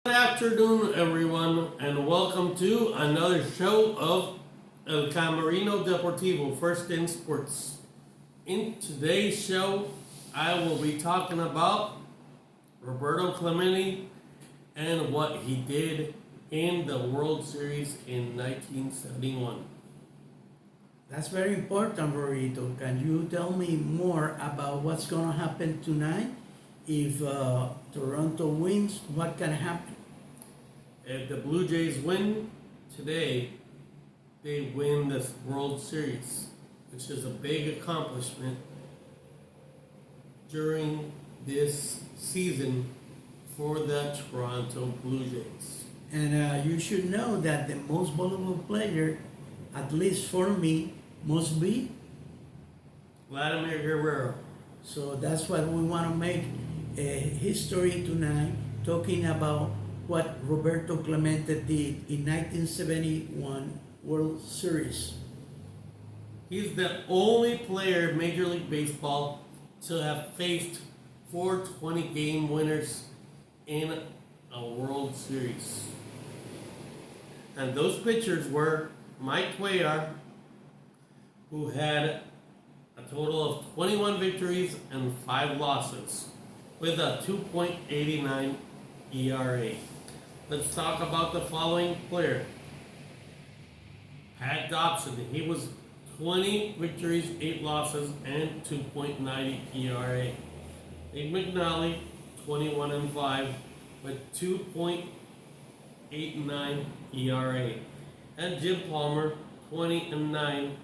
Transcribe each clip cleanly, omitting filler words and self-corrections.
Good afternoon, everyone, and welcome to another show of El Camerino Deportivo, First in Sports. In today's show, I will be talking about Roberto Clemente and what he did in the World Series in 1971. That's very important, Roberto. Can you tell me more about what's going to happen tonight? If Toronto wins, what can happen? If the Blue Jays win today, they win this World Series, which is a big accomplishment during this season for the Toronto Blue Jays. And you should know that the most valuable player, at least for me, must be. Vladimir Guerrero. So that's what we want to make history tonight, talking about what Roberto Clemente did in 1971 World Series. He's the only player in Major League Baseball to have faced 420 game winners in a World Series. And those pitchers were Mike Cuellar, who had a total of 21 victories and 5 losses with a 2.89 ERA. Let's talk about the following player. Pat Dobson, he was 20 victories, 8 losses, and 2.90 ERA. Dave McNally, 21 and 5 with 2.89 ERA. And Jim Palmer, 20 and 9,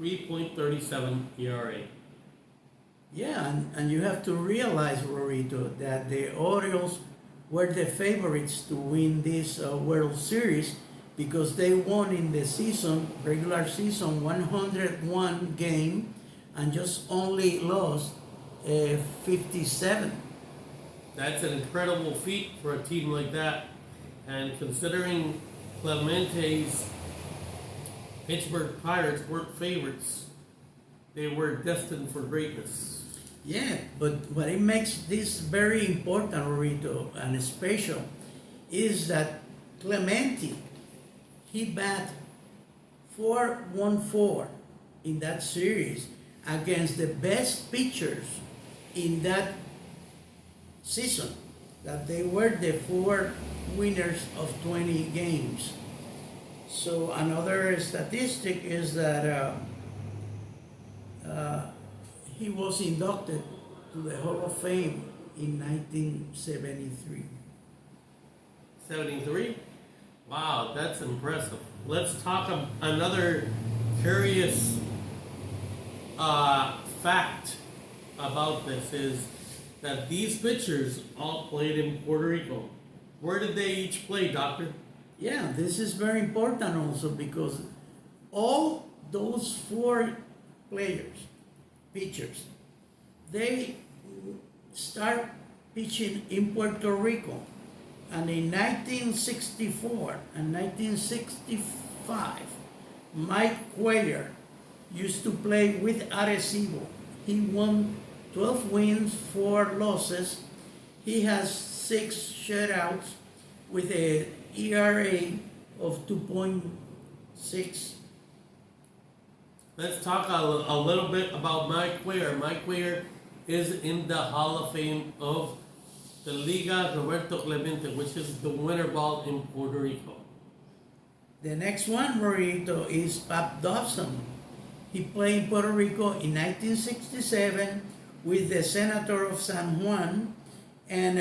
3.37 ERA. Yeah, and you have to realize, Roberto, that the Orioles were the favorites to win this World Series because they won in the season, regular season, 101 game and just only lost 57. That's an incredible feat for a team like that. And considering Clemente's Pittsburgh Pirates weren't favorites, they were destined for greatness. Yeah, but what it makes this very important, Roberto, and special, is that Clemente, he bat 4-1-4 in that series against the best pitchers in that season, that they were the 4 winners of 20 games. So another statistic is that he was inducted to the Hall of Fame in 1973. 73? Wow, that's impressive. Let's talk another curious fact about this is that these pitchers all played in Puerto Rico. Where did they each play, Doctor? Yeah, this is very important also because all those 4 pitchers, they start pitching in Puerto Rico. And in 1964 and 1965, Mike Cuellar used to play with Arecibo. He won 12 wins, 4 losses. He has 6 shutouts with a ERA of 2.6. Let's talk a little bit about Mike Cuellar. Mike Cuellar is in the Hall of Fame of the Liga Roberto Clemente, which is the winter ball in Puerto Rico. The next one, Roberto, is Pat Dobson. He played in Puerto Rico in 1967 with the Senator of San Juan, and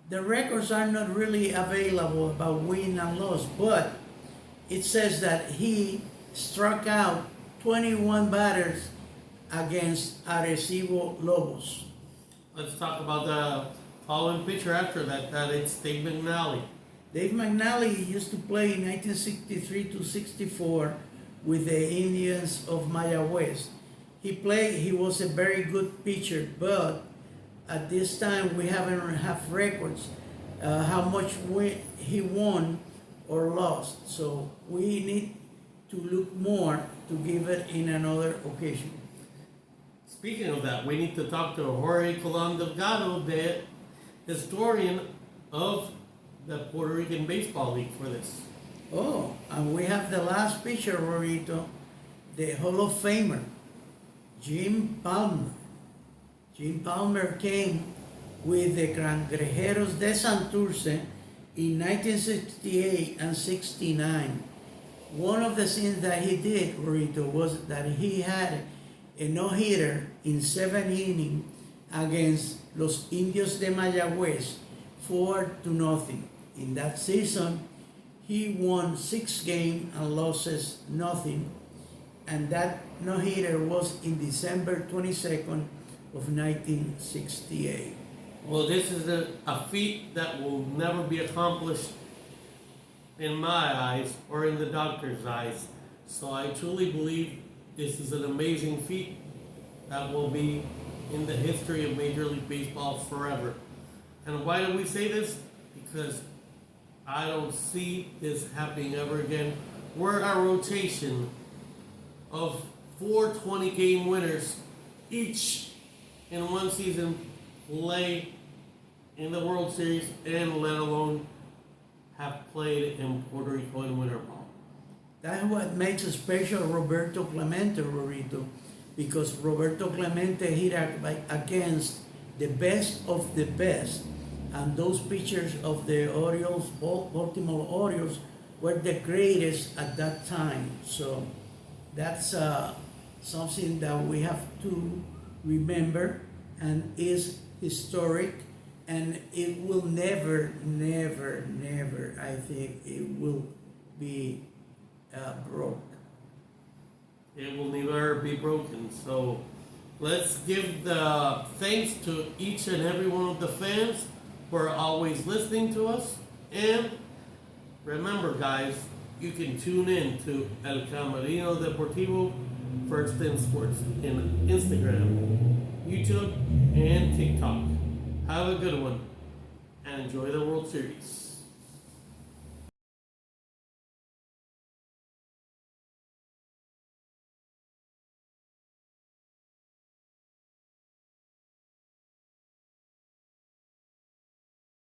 the records are not really available about win and loss, but it says that he struck out 21 batters against Arecibo Lobos. Let's talk about the following pitcher after that. It's Dave McNally. Dave McNally used to play in 1963 to 64 with the Indians of Mayagüez. He was a very good pitcher, but at this time we haven't have records how much he won or lost. So we need to look more to give it in another occasion. Speaking of that, we need to talk to Jorge Colon Delgado, the historian of the Puerto Rican Baseball League for this. Oh, and we have the last picture, Roberto, the Hall of Famer, Jim Palmer. Jim Palmer came with the Cangrejeros de Santurce in 1968 and 69. One of the things that he did, Roberto, was that he had a no-hitter in 7 innings against Los Indios de Mayagüez, 4-0. In that season, he won 6 games and losses nothing, and that no-hitter was in December 22nd of 1968. Well, this is a feat that will never be accomplished in my eyes or in the doctor's eyes. So I truly believe this is an amazing feat that will be in the history of Major League Baseball forever. And why do we say this? Because I don't see this happening ever again, where our rotation of 4 20-game winners each in one season play in the World Series and let alone have played in Puerto Rico in winter ball. That's what makes special Roberto Clemente, Roberto, because Roberto Clemente hit against the best of the best, and those pitchers of the Orioles, Baltimore Orioles, were the greatest at that time. So that's something that we have to remember and is historic, and it will never, I think it will be broke. It will never be broken. So let's give the thanks to each and every one of the fans who are always listening to us. And remember, guys, you can tune in to El Camerino Deportivo First in Sports in Instagram, YouTube, and TikTok. Have a good one and enjoy the World Series.